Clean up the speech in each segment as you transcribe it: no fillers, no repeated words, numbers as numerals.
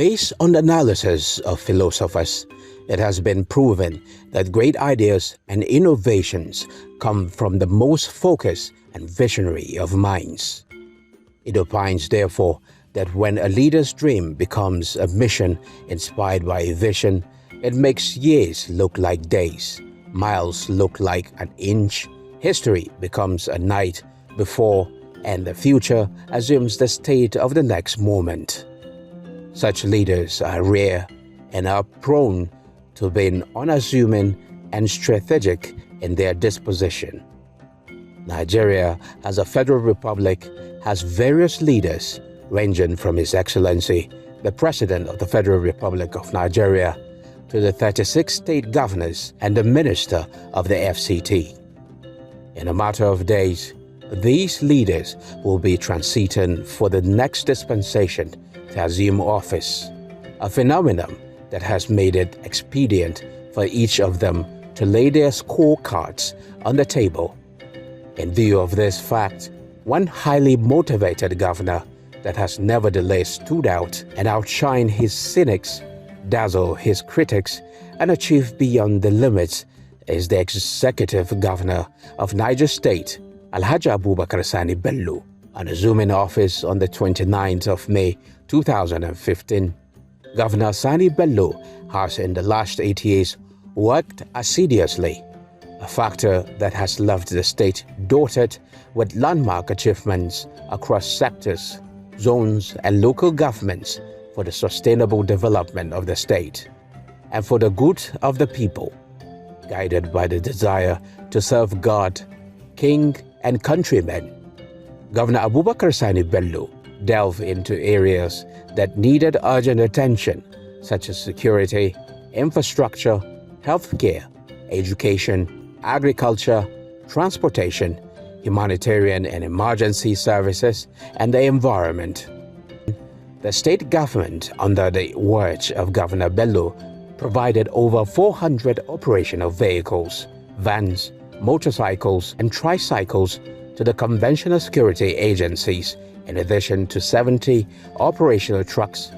Based on the analysis of philosophers, it has been proven that great ideas and innovations come from the most focused and visionary of minds. It opines, therefore, that when a leader's dream becomes a mission inspired by a vision, it makes years look like days, miles look like an inch, history becomes a night before, and the future assumes the state of the next moment. Such leaders are rare and are prone to being unassuming and strategic in their disposition. Nigeria, as a federal republic, has various leaders ranging from His Excellency, the President of the Federal Republic of Nigeria, to the 36 state governors and the Minister of the FCT. In a matter of days, these leaders will be transiting for the next dispensation to assume office, a phenomenon that has made it expedient for each of them to lay their scorecards on the table. In view of this fact, one highly motivated governor that has nevertheless stood out and outshined his cynics, dazzled his critics, and achieved beyond the limits is the executive governor of Niger State, Alhaji Abubakar Sani Bello, on assuming office on the 29th of May 2015. Governor Sani Bello has in the last 8 years worked assiduously, a factor that has left the state dotted with landmark achievements across sectors, zones, and local governments for the sustainable development of the state and for the good of the people, guided by the desire to serve God, King, and countrymen. Governor Abubakar Sani Bello delved into areas that needed urgent attention, such as security, infrastructure, healthcare, education, agriculture, transportation, humanitarian and emergency services, and the environment. The state government, under the watch of Governor Bello, provided over 400 operational vehicles, vans, motorcycles, and tricycles to the conventional security agencies, in addition to 70 operational trucks,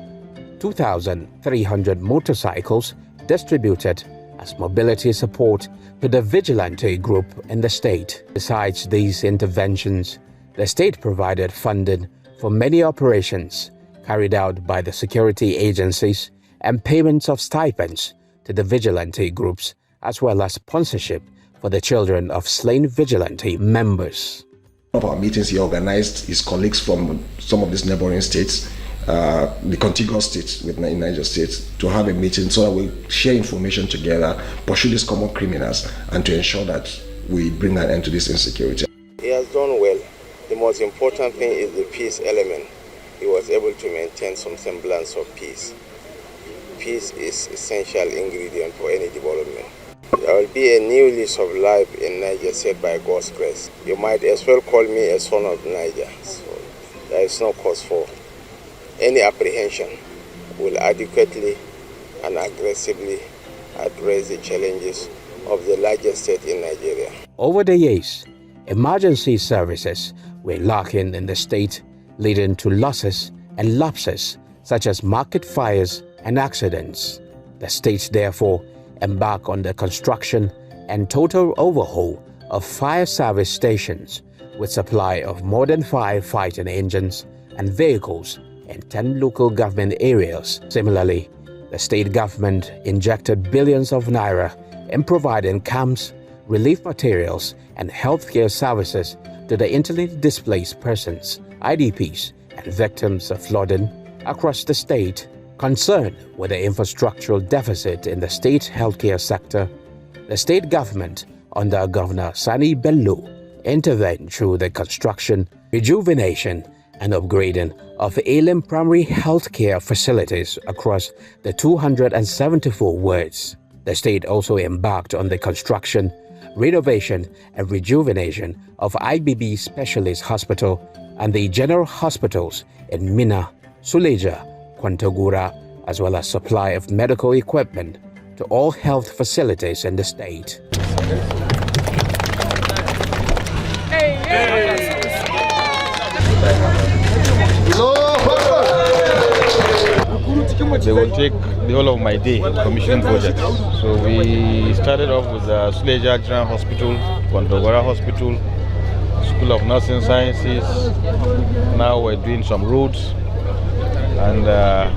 2,300 motorcycles distributed as mobility support to the vigilante group in the state. Besides these interventions, the state provided funding for many operations carried out by the security agencies and payments of stipends to the vigilante groups, as well as sponsorship for the children of slain vigilante members. One of our meetings, he organized his colleagues from some of these neighboring states, the contiguous states with Niger State, to have a meeting so that we share information together, pursue these common criminals, and to ensure that we bring an end to this insecurity. He has done well. The most important thing is the peace element. He was able to maintain some semblance of peace. Peace is essential ingredient for any development. There will be a new lease of life in Niger State by God's grace. You might as well call me a son of Niger. So there is no cause for any apprehension. Will adequately and aggressively address the challenges of the largest state in Nigeria. Over the years, emergency services were lacking in the state, leading to losses and lapses such as market fires and accidents. The state therefore embarked on the construction and total overhaul of fire service stations with supply of more than 5 fighting engines and vehicles in 10 local government areas. Similarly, the state government injected billions of naira in providing camps, relief materials, and healthcare services to the internally displaced persons, IDPs, and victims of flooding across the state. Concerned with the infrastructural deficit in the state healthcare sector, the state government, under Governor Sani Bello, intervened through the construction, rejuvenation, and upgrading of ailing primary healthcare facilities across the 274 wards. The state also embarked on the construction, renovation, and rejuvenation of IBB Specialist Hospital and the general hospitals in Minna, Suleja, Kwantagora, as well as supply of medical equipment to all health facilities in the state. they will take the whole of my day commissioning projects. So we started off with the Suleja General Hospital, Kwantogora Hospital, School of Nursing Sciences. Now we're doing some roads, and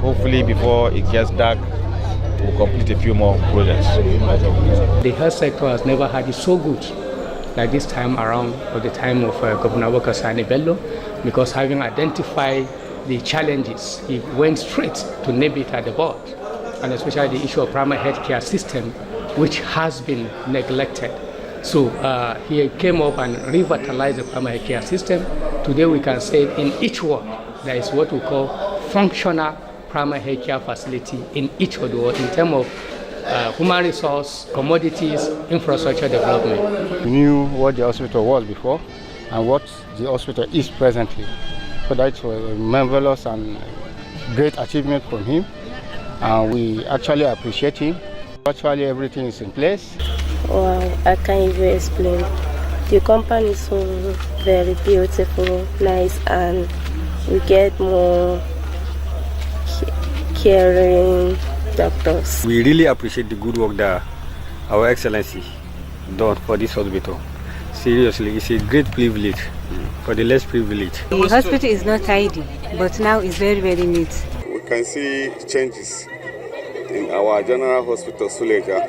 hopefully before it gets dark, we'll complete a few more projects. The health sector has never had it so good like this time around, or the time of Governor Abubakar Sani Bello, because having identified the challenges, he went straight to nib it at the board, and especially the issue of primary health care system, which has been neglected. So he came up and revitalized the primary care system. Today we can say in each ward there is what we call functional primary health care facility in each ward in terms of human resource, commodities, infrastructure development. We knew what the hospital was before and what the hospital is presently. So that was a marvelous and great achievement from him. And we actually appreciate him. Virtually everything is in place. Wow, I can't even explain. The company is so very beautiful, nice, and we get more caring doctors. We really appreciate the good work that Our Excellency done for this hospital. Seriously, it's a great privilege for the less privileged. The hospital is not tidy, but now it's very, very neat. We can see changes in our general hospital, Suleja.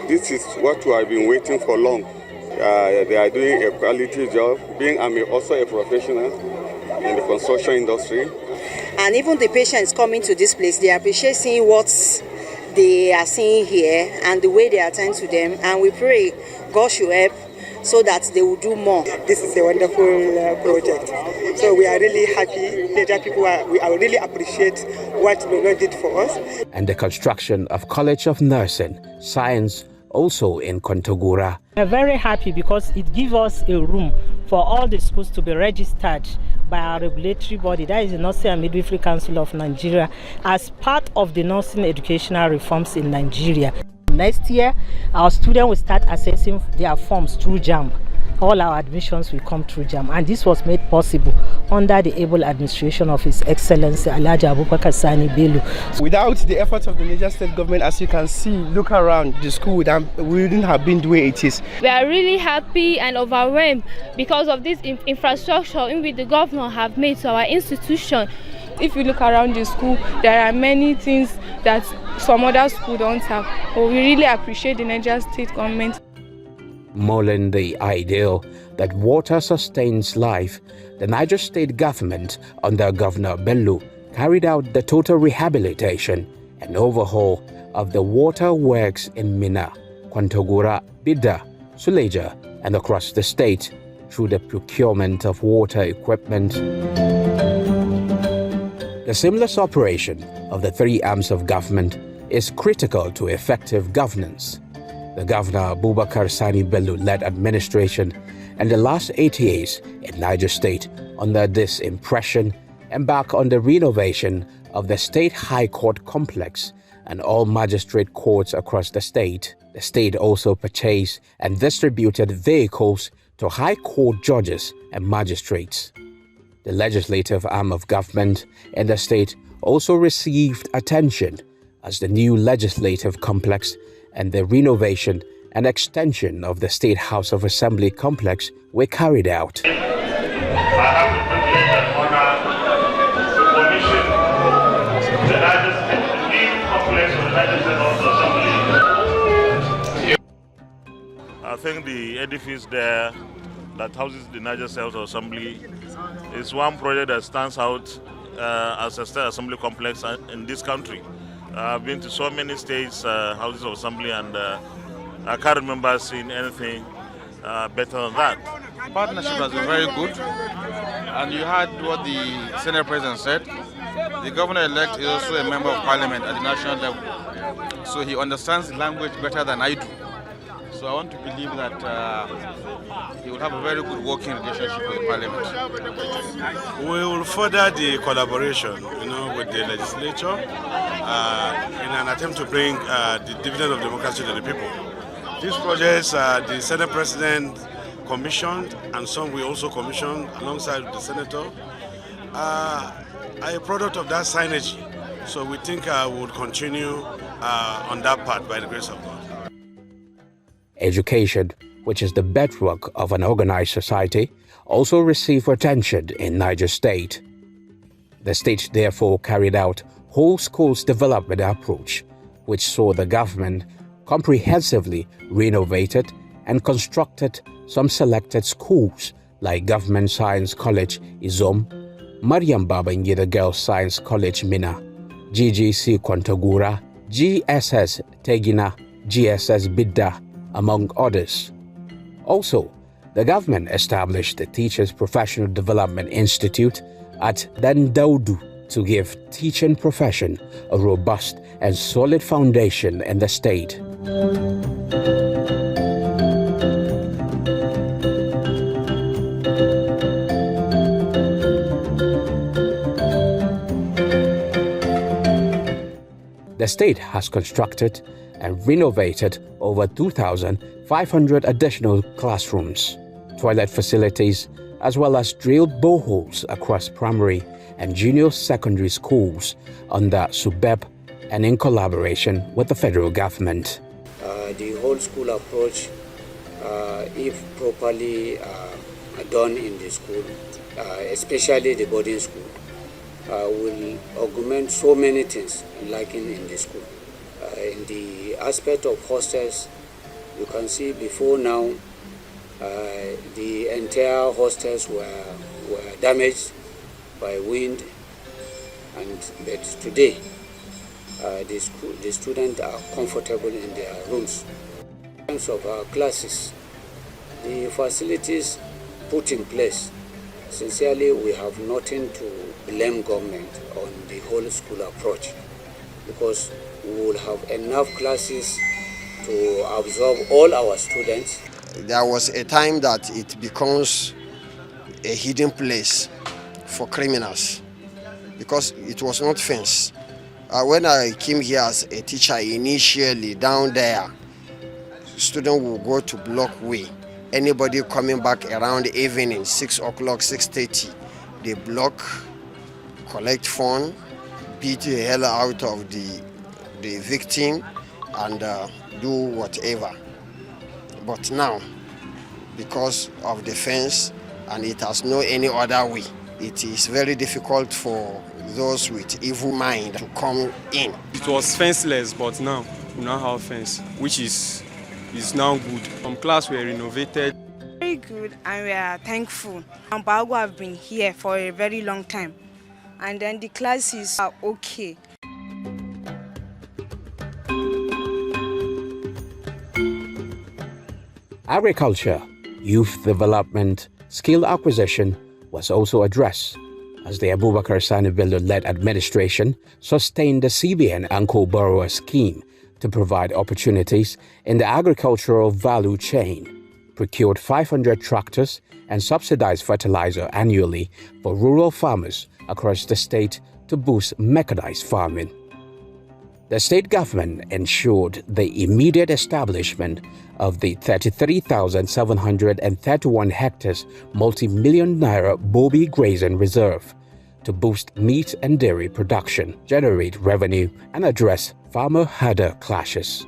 This is what we have been waiting for long. They are doing a quality job. Being I'm also a professional in the construction industry. And even the patients coming to this place, they appreciate seeing what they are seeing here and the way they attend to them. And we pray God should help so that they will do more. This is a wonderful project. So we are really happy. Niger people we really appreciate what Lolo did for us. And the construction of College of Nursing, Science, also in Kwantogora. We're very happy because it gives us a room for all the schools to be registered by our regulatory body, that is the Nursing and Midwifery Council of Nigeria, as part of the nursing educational reforms in Nigeria. Next year, our students will start assessing their forms through JAMB. All our admissions will come through JAMB, and this was made possible under the able administration of His Excellency Alhaji Abubakar Sani Bello. Without the efforts of the Niger State government, as you can see, look around, the school wouldn't have been the way it is. We are really happy and overwhelmed because of this infrastructure in which the governor have made to our institution. If you look around the school, there are many things that some other schools don't have. But we really appreciate the Niger State government. Mulling the ideal that water sustains life, the Niger State government under Governor Bello carried out the total rehabilitation and overhaul of the water works in Mina, Kwantogora, Bida, Suleja, and across the state through the procurement of water equipment. The seamless operation of the three arms of government is critical to effective governance. The Governor Abubakar Sani Bello-led administration and the last 8 years in Niger State under this impression embark on the renovation of the State High Court complex and all magistrate courts across the state. The state also purchased and distributed vehicles to High Court judges and magistrates. The legislative arm of government in the state also received attention as the new legislative complex and the renovation and extension of the State House of Assembly complex were carried out. I have the privilege and honor to commission the new complex of the Niger State House of Assembly. I think the edifice there that houses the Niger State House of Assembly is one project that stands out as a state assembly complex in this country. I've been to so many states, houses of assembly, and I can't remember seeing anything better than that. Partnership has been very good, and you heard what the Senate President said. The governor-elect is also a member of parliament at the national level, so he understands the language better than I do. So I want to believe that he will have a very good working relationship with the parliament. We will further the collaboration, with the legislature in an attempt to bring the dividend of democracy to the people. These projects, the Senate President commissioned, and some we also commissioned alongside the Senator, are a product of that synergy So we think we will continue on that path by the grace of God. Education, which is the bedrock of an organized society, also received attention in Niger State. The state therefore carried out whole schools development approach, which saw the government comprehensively renovated and constructed some selected schools like Government Science College Izom, Mariam Babangida Girls Science College Mina, GGC Kwantagura, GSS Tegina, GSS Bidda, among others. Also, the government established the Teachers Professional Development Institute at Dandaudu to give teaching profession a robust and solid foundation in the state. The state has constructed and renovated over 2,500 additional classrooms, toilet facilities, as well as drilled boreholes across primary and junior secondary schools under SUBEB and in collaboration with the federal government. The whole school approach, if properly done in the school, especially the boarding school, will augment so many things lacking in the school. In the aspect of hostels, you can see before now, the entire hostels were damaged by wind, but today the students are comfortable in their rooms. In terms of our classes, the facilities put in place, sincerely we have nothing to blame government on the whole school approach, because we will have enough classes to absorb all our students. There was a time that it becomes a hidden place for criminals because it was not fenced. When I came here as a teacher initially down there, students will go to block way. Anybody coming back around evening, 6 o'clock, 6:30, they block, collect phone, beat the hell out of the victim and do whatever. But now, because of the fence and it has no any other way, it is very difficult for those with evil mind to come in. It was fenceless, but now we now have fence, which is now good. Some class were renovated. Very good, and we are thankful. Ambago have been here for a very long time, and then the classes are okay. Agriculture, youth development, skill acquisition was also addressed as the Abubakar Sani Bello-led administration sustained the CBN Anko Borrower Scheme to provide opportunities in the agricultural value chain, procured 500 tractors and subsidized fertilizer annually for rural farmers across the state to boost mechanized farming. The state government ensured the immediate establishment of the 33,731 hectares multi-million naira Bobi Grazing Reserve to boost meat and dairy production, generate revenue, and address farmer-herder clashes.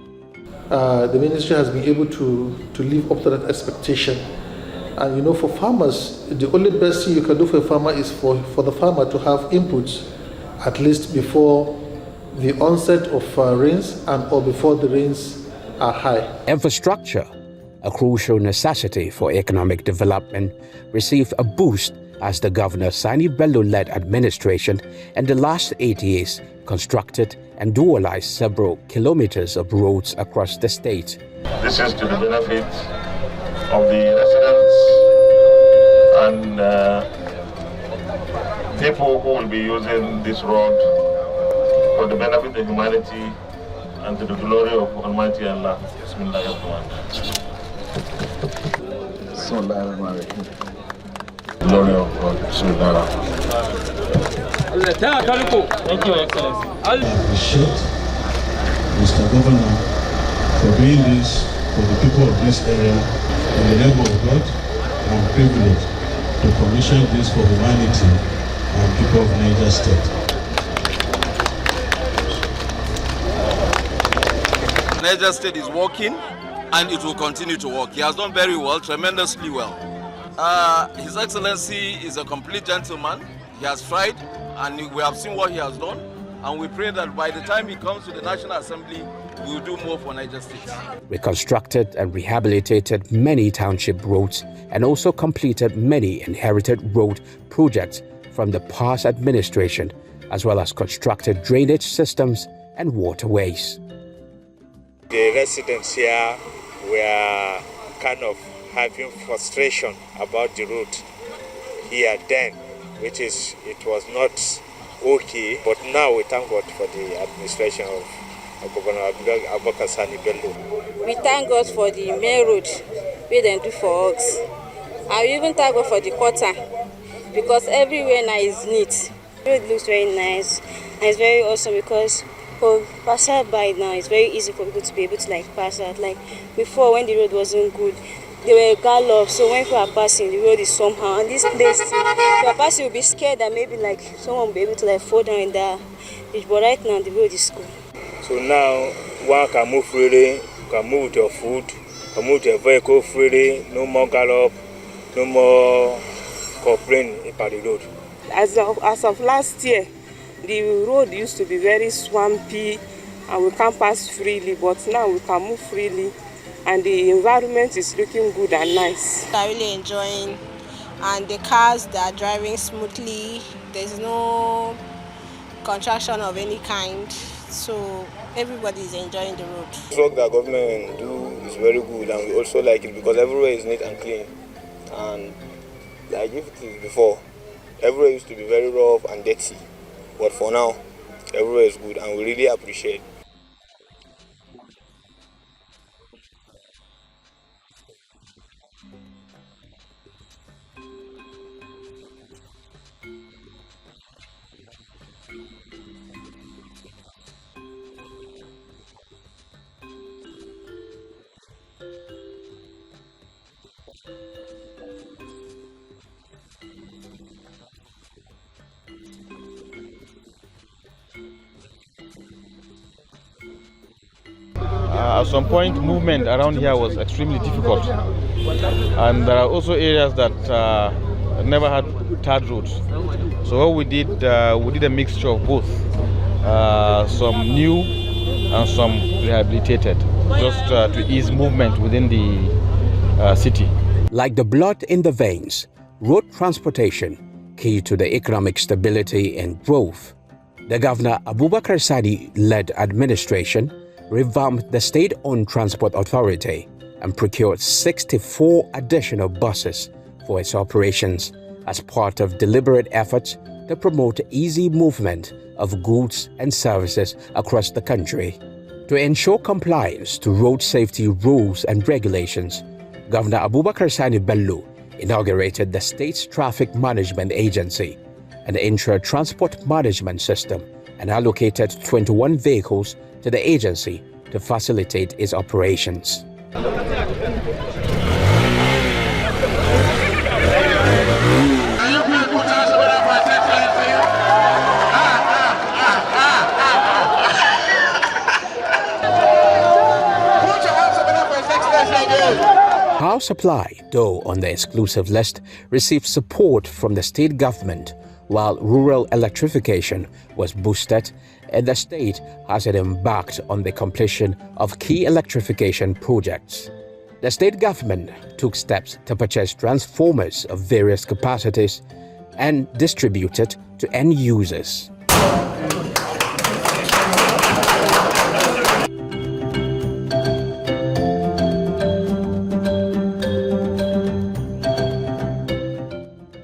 The ministry has been able to live up to that expectation. And for farmers, the only best thing you can do for a farmer is for the farmer to have inputs, at least before the onset of rains or before the rains are high. Infrastructure, a crucial necessity for economic development, received a boost as the Governor Sani Bello-led administration in the last 8 years constructed and dualized several kilometers of roads across the state. This is to the benefit of the residents and people who will be using this road for the benefit of humanity and to the glory of Almighty Allah. Glory of God. Thank you, Excellency. I appreciate Mr. Governor for doing this for the people of this area. In the name of God, I'm privileged to commission this for humanity and people of Niger State. Niger State is working and it will continue to work. He has done very well, tremendously well. His Excellency is a complete gentleman. He has tried and we have seen what he has done. And we pray that by the time he comes to the National Assembly, we will do more for Niger State. Reconstructed and rehabilitated many township roads and also completed many inherited road projects from the past administration, as well as constructed drainage systems and waterways. The residents here were kind of having frustration about the route here then, which is, it was not okay, but now we thank God for the administration of Abubakar Sani Bello. We thank God for the main road we then do for us. And we even thank God for the quarter, because everywhere now is neat. The road looks very nice and it's very awesome, because for passing by now it's very easy for people to be able to pass out. Like before, when the road wasn't good, there were gallops, so when people are passing, the road is somehow. And this place, if you are passing, you'll be scared that maybe someone will be able to fall down in the ditch. But right now, the road is good. So now one can move freely, can move with your food, can move your vehicle freely, no more gallop, no more complaining about the road. As of last year, the road used to be very swampy and we can't pass freely, but now we can move freely and the environment is looking good and nice. I'm really enjoying, and the cars, they are driving smoothly. There's no contraction of any kind, so everybody is enjoying the road. The work that government do is very good, and we also like it because everywhere is neat and clean. And like if it is before, everywhere used to be very rough and dirty, but for now, everywhere is good, and we really appreciate it. At some point, movement around here was extremely difficult, and there are also areas that never had tarred roads. So what we did a mixture of both, some new and some rehabilitated, just to ease movement within the city. Like the blood in the veins, road transportation, key to the economic stability and growth. The Governor Abubakar Sani-led administration revamped the state-owned transport authority and procured 64 additional buses for its operations as part of deliberate efforts to promote easy movement of goods and services across the country. To ensure compliance to road safety rules and regulations, Governor Abubakar Sani Bello inaugurated the state's traffic management agency, an intra-transport management system, and allocated 21 vehicles to the agency to facilitate its operations. Power supply, though on the exclusive list, received support from the state government, while rural electrification was boosted, and the state has embarked on the completion of key electrification projects. The state government took steps to purchase transformers of various capacities and distribute it to end users.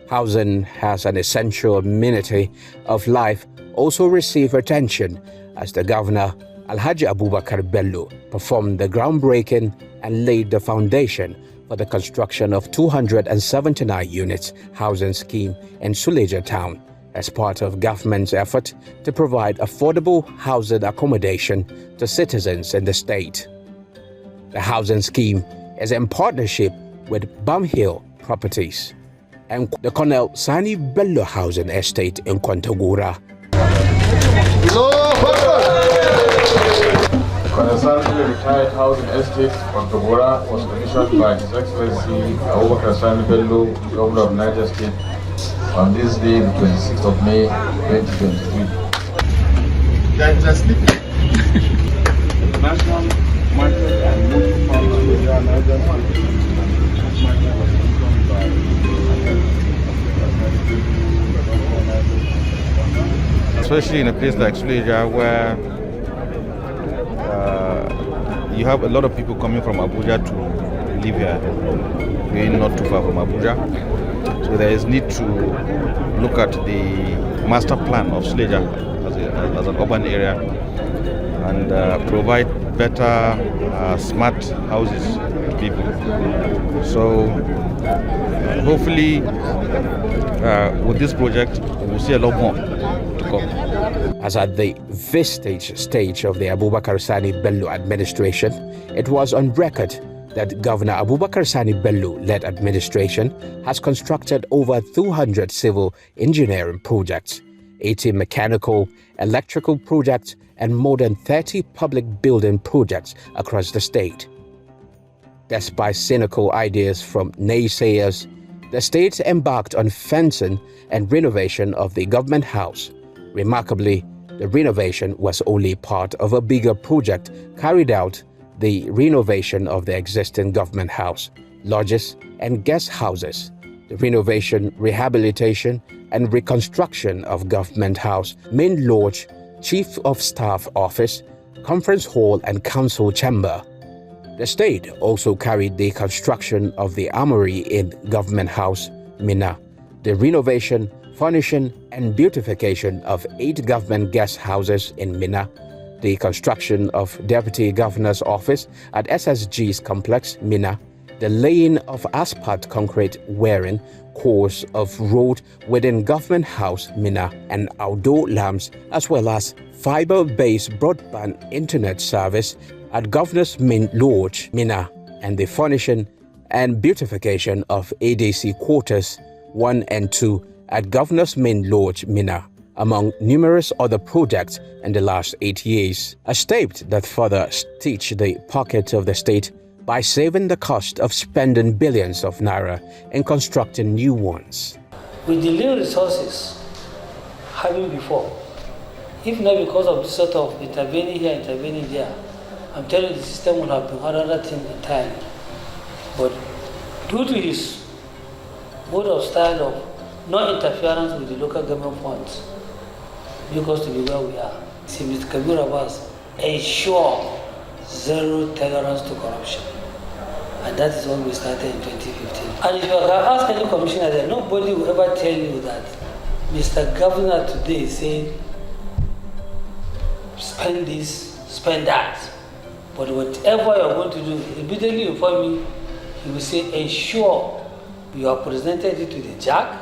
Housing as an essential amenity of life also received attention as the Governor Alhaji Abubakar Bello performed the groundbreaking and laid the foundation for the construction of 279 units housing scheme in Suleja town as part of government's effort to provide affordable housing accommodation to citizens in the state. The housing scheme is in partnership with Bam Hill Properties and the Colonel Sani Bello Housing Estate in Kwantagora. Colonel Sani Bello retired housing estate on Tobora was commissioned by His Excellency Abubakar Sani Bello, Governor of Niger State, on this day, the 26th of May, 2023. There is a snippet. National market and local farmers in Niger State. Especially in a place like Suleja where you have a lot of people coming from Abuja to live here, being not too far from Abuja. So there is need to look at the master plan of Suleja as an urban area and provide better smart houses to people. So hopefully with this project we'll see a lot more to come. As at the vestige stage of the Abubakar Sani Bello administration, it was on record that Governor Abubakar Sani Bello-led administration has constructed over 200 civil engineering projects, 80 mechanical, electrical projects, and more than 30 public building projects across the state. Despite cynical ideas from naysayers, the state embarked on fencing and renovation of the government house. Remarkably, the renovation was only part of a bigger project carried out, the renovation of the existing government house, lodges and guest houses, the renovation, rehabilitation and reconstruction of government house, main lodge, chief of staff office, conference hall and council chamber. The state also carried the construction of the armory in government house, Minna, the renovation, furnishing and beautification of 8 government guest houses in Minna, the construction of Deputy Governor's Office at SSG's complex, Minna, the laying of asphalt concrete wearing course of road within Government House, Minna, and outdoor lamps, as well as fiber-based broadband internet service at Governor's Main Lodge, Minna, and the furnishing and beautification of ADC Quarters 1 and 2 at Governor's Main Lodge, Minna, among numerous other projects in the last 8 years. A step that further stitch the pocket of the state by saving the cost of spending billions of naira in constructing new ones. With the little resources having before, if not because of this sort of intervening here, intervening there, I'm telling you the system would have been another thing entirely. But due to his mode of style of no interference with the local government funds, because to be where we are. See, Mr. Kabir Abbas ensure zero tolerance to corruption. And that is what we started in 2015. And if you ask any commissioner there, nobody will ever tell you that Mr. Governor today is saying, spend this, spend that. But whatever you're going to do, immediately inform me, he will say, ensure you have presented it to the JAC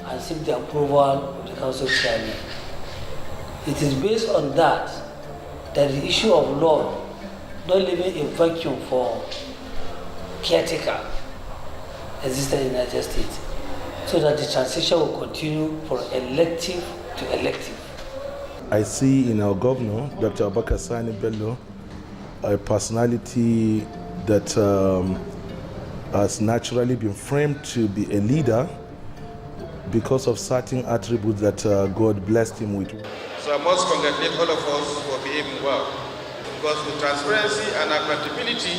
and seek the approval of the council chairman. It is based on that the issue of law not leaving a vacuum for caretaker existed in the United States, so that the transition will continue from elective to elective. I see in our governor, Dr. Abubakar Sani Bello, a personality that has naturally been framed to be a leader because of certain attributes that God blessed him with. So I must congratulate all of us for behaving well. Because with transparency and accountability,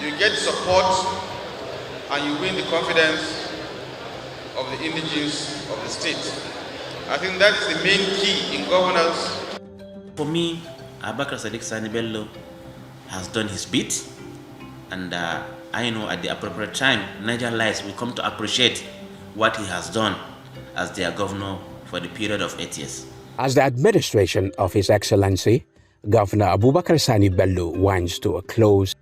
you get support and you win the confidence of the indigenes of the state. I think that is the main key in governance. For me, Abubakar Sani Bello has done his bit, and I know at the appropriate time, Nigerians will come to appreciate what he has done as their governor for the period of 8 years. As the administration of His Excellency, Governor Abubakar Sani Bello winds to a close,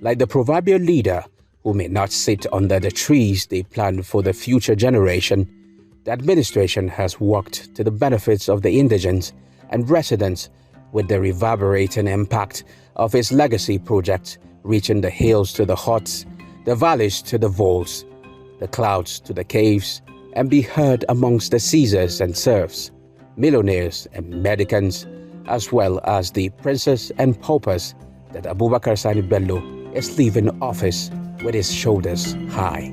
like the proverbial leader who may not sit under the trees they plan for the future generation, the administration has worked to the benefits of the indigents and residents with the reverberating impact of its legacy project reaching the hills to the huts, the valleys to the vaults, the clouds to the caves, and be heard amongst the Caesars and serfs, millionaires and mendicants, as well as the princes and paupers, that Abubakar Sani Bello is leaving office with his shoulders high.